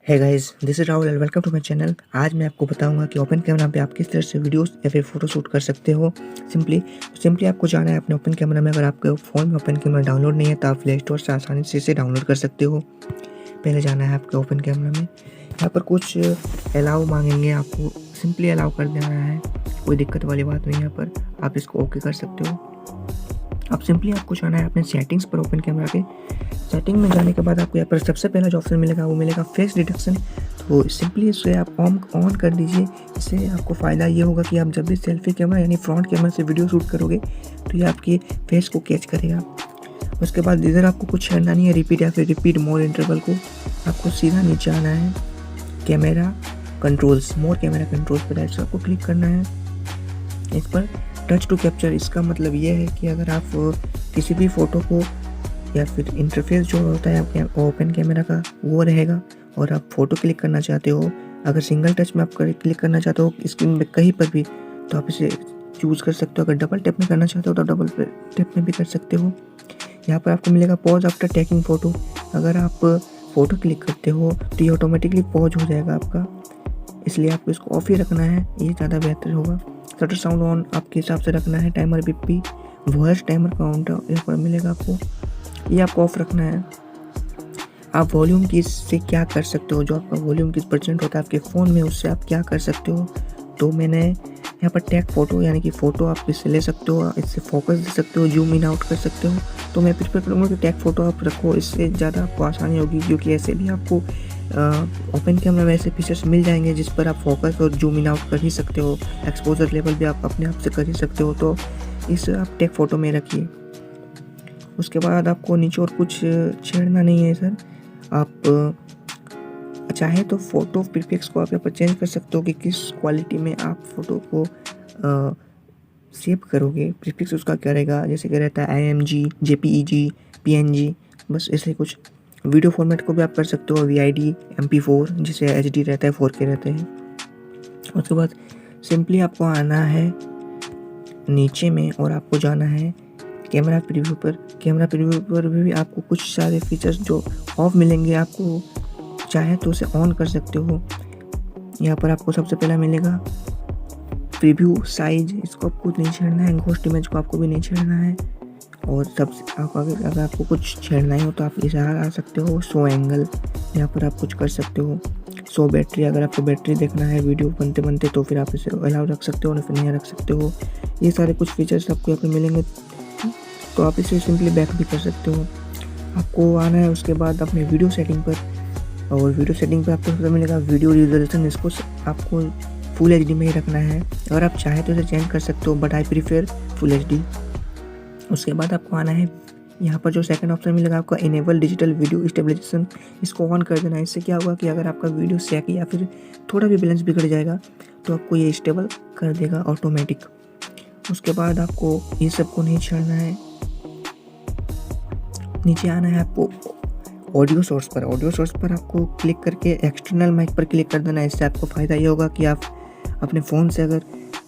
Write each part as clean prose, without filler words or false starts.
है guys, this is Rahul and welcome to my channel. आज मैं आपको बताऊंगा कि ओपन कैमरा पे आप किस तरह से वीडियोस या फिर फोटो शूट कर सकते हो। सिंपली आपको जाना है अपने ओपन कैमरा में। अगर आपके फ़ोन में ओपन कैमरा डाउनलोड नहीं है तो आप प्ले स्टोर से आसानी से इसे डाउनलोड कर सकते हो। पहले जाना है आपके ओपन कैमरा में। यहाँ पर कुछ अलाउ मांगेंगे, आपको सिंपली अलाउ कर देना है, कोई दिक्कत वाली बात नहीं। यहाँ पर आप इसको ओके कर सकते हो। अब सिंपली आपको जाना है अपने सेटिंग्स पर। ओपन कैमरा के सेटिंग में जाने के बाद आपको यहाँ पर सबसे पहला जो ऑप्शन मिलेगा वो मिलेगा फेस डिटेक्शन। तो सिंपली इसे आप ऑन कर दीजिए। इससे आपको फ़ायदा ये होगा कि आप जब भी सेल्फी कैमरा यानी फ्रंट कैमरा से वीडियो शूट करोगे तो ये आपके फेस को कैच करेगा। उसके बाद इधर आपको कुछ छेड़ना नहीं है, रिपीट या फिर रिपीट मोर इंटरवल को आपको सीधा नीचे आना है। कैमरा कंट्रोल्स, मोर कैमरा कंट्रोल्स पर आपको क्लिक करना है। इस पर टच टू कैप्चर, इसका मतलब ये है कि अगर आप किसी भी फ़ोटो को या फिर इंटरफेस जो होता है आपके ओपन कैमरा का वो रहेगा और आप फ़ोटो क्लिक करना चाहते हो, अगर सिंगल टच में आप क्लिक करना चाहते हो स्क्रीन पे कहीं पर भी तो आप इसे चूज़ कर सकते हो। अगर डबल टैप में करना चाहते हो तो डबल टैप में भी कर सकते हो। यहाँ पर आपको मिलेगा पॉज आफ्टर टेकिंग फ़ोटो। अगर आप फ़ोटो क्लिक करते हो तो ये ऑटोमेटिकली पॉज हो जाएगा आपका, इसलिए आपको इसको ऑफ ही रखना है, ये ज़्यादा बेहतर होगा। शटर साउंड ऑन आपके हिसाब से रखना है। Timer BP, voice timer count यहाँ पर मिलेगा आपको, ये आपको ऑफ रखना है। आप वॉल्यूम की से क्या कर सकते हो, जो आपका वॉल्यूम किस परसेंट होता है आपके फ़ोन में, उससे आप क्या कर सकते हो। तो मैंने यहाँ पर टैग फ़ोटो यानी कि फ़ोटो आप इससे ले सकते हो, इससे फोकस दे सकते हो, जूम इन आउट कर सकते हो। तो मैं प्रेफर करूँगा कि टैग फ़ोटो आप रखो, इससे ज़्यादा आपको आसानी होगी, क्योंकि ऐसे भी आपको ओपन कैमरा में ऐसे फीचर्स मिल जाएंगे जिस पर आप फोकस और जूम इन आउट कर ही सकते हो, एक्सपोजर लेवल भी आप अपने आप से कर ही सकते हो। तो इस आप टैग फ़ोटो में रखिए। उसके बाद आपको नीचे और कुछ छेड़ना नहीं है सर। आप चाहे तो फ़ोटो प्रीफिक्स को आप यहाँ पर चेंज कर सकते हो कि किस क्वालिटी में आप फ़ोटो को सेव करोगे। प्रीफिक्स उसका क्या रहेगा, जैसे कि रहता है IMG, JPEG, PNG, बस ऐसे कुछ। वीडियो फॉर्मेट को भी आप कर सकते हो VID, MP4, जिसे HD रहता है, 4K रहते हैं। उसके बाद सिंपली आपको आना है नीचे में और आपको जाना है कैमरा प्रीव्यू पर। कैमरा प्रीव्यू पर भी आपको कुछ सारे फीचर्स जो ऑफ मिलेंगे, आपको चाहे तो उसे ऑन कर सकते हो। यहाँ पर आपको सबसे पहला मिलेगा प्रीव्यू साइज, इसको आपको नहीं छेड़ना है। घोस्ट इमेज को आपको भी नहीं छेड़ना है। और अगर आपको कुछ छेड़ना ही हो तो आप इसे आ सकते हो। शो एंगल, यहाँ पर आप कुछ कर सकते हो। शो बैटरी, अगर आपको बैटरी देखना है वीडियो बनते बनते तो फिर आप इसे अलाउ रख सकते हो, ना फिर नहीं रख सकते हो। ये सारे कुछ फीचर्स आपको यहाँ पर मिलेंगे, तो आप इसे सिंपली बैक भी कर सकते हो। आपको आना है उसके बाद अपने वीडियो सेटिंग पर, और वीडियो सेटिंग पर आपको सबसे मिलेगा वीडियो रिजोल्यूशन, इसको आपको फुल HD में ही रखना है। अगर आप चाहे तो इसे चेंज कर सकते हो, but I prefer full HD। उसके बाद आपको आना है यहाँ पर जो सेकंड ऑप्शन मिलेगा आपका इनेबल डिजिटल वीडियो स्टेबलाइजेशन, इसको ऑन कर देना है। इससे क्या होगा कि अगर आपका वीडियो सैक या फिर थोड़ा भी बैलेंस बिगड़ जाएगा तो आपको ये स्टेबल कर देगा ऑटोमेटिक। उसके बाद आपको ये सबको नहीं छेड़ना है। नीचे आना है आपको ऑडियो सोर्स पर। ऑडियो सोर्स पर आपको क्लिक करके एक्सटर्नल माइक पर क्लिक कर देना है। इससे आपको फ़ायदा ये होगा कि आप अपने फ़ोन से अगर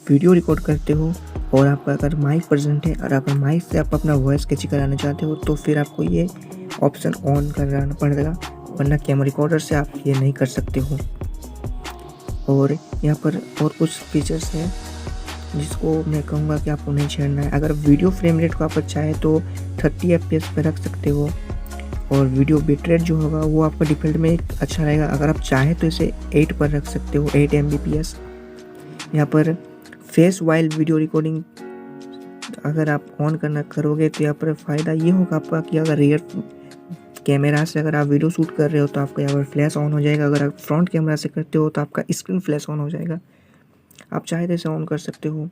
वीडियो रिकॉर्ड करते हो और आपका अगर माइक प्रेजेंट है और अगर माइक से आप अपना वॉइस कैची कराना चाहते हो तो फिर आपको ये ऑप्शन ऑन करना पड़ेगा, वरना कैमरा रिकॉर्डर से आप ये नहीं कर सकते हो। और यहाँ पर और कुछ फीचर्स हैं जिसको मैं कहूँगा कि आपको नहीं छेड़ना है। अगर वीडियो फ्रेम रेट को आप चाहे तो 30 FPS पर रख सकते हो, और वीडियो बिट रेट जो होगा वो आपका डिफ़ॉल्ट में अच्छा रहेगा। अगर आप चाहे तो इसे 8 पर रख सकते हो, 8 Mbps। यहाँ पर फेस वाइल वीडियो रिकॉर्डिंग अगर आप ऑन करना करोगे तो यहाँ पर फ़ायदा ये होगा आपका कि अगर रियर कैमरा से अगर आप वीडियो शूट कर रहे हो तो आपका यहाँ पर फ्लैश ऑन हो जाएगा। अगर आप फ्रंट कैमरा से करते हो तो आपका स्क्रीन फ्लैश ऑन हो जाएगा। आप चाहे तो इसे ऑन कर सकते हो।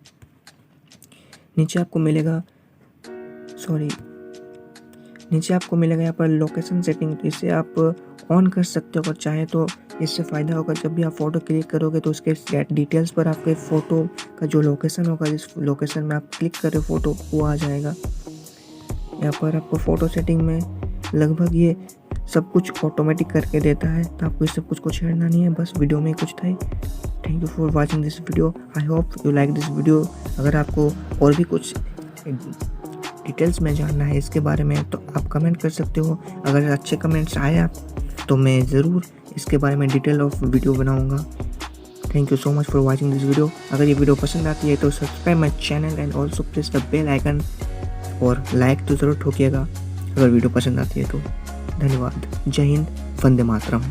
नीचे आपको मिलेगा यहाँ पर लोकेशन सेटिंग, तो इसे आप ऑन कर सकते हो अगर चाहे तो। इससे फ़ायदा होगा जब भी आप फ़ोटो क्लिक करोगे तो उसके डिटेल्स पर आपके फ़ोटो का जो लोकेशन होगा, जिस लोकेशन में आप क्लिक कर रहे हो फ़ोटो, वो आ जाएगा। यहाँ पर आपको फ़ोटो सेटिंग में लगभग ये सब कुछ ऑटोमेटिक करके देता है, तो आपको इस सब कुछ को छेड़ना नहीं है। बस वीडियो में कुछ था ही। Thank you for watching this video. I hope you like this video. अगर आपको और भी कुछ डिटेल्स में जानना है इसके बारे में तो आप कमेंट कर सकते हो। अगर अच्छे कमेंट्स आए आप तो मैं ज़रूर इसके बारे में डिटेल ऑफ वीडियो बनाऊँगा। Thank you so much for watching this video. अगर ये वीडियो पसंद आती है तो subscribe my channel and also press the bell icon और लाइक तो ज़रूर ठोकिएगा अगर वीडियो पसंद आती है तो। धन्यवाद। जय हिंद, वंदे मातरम।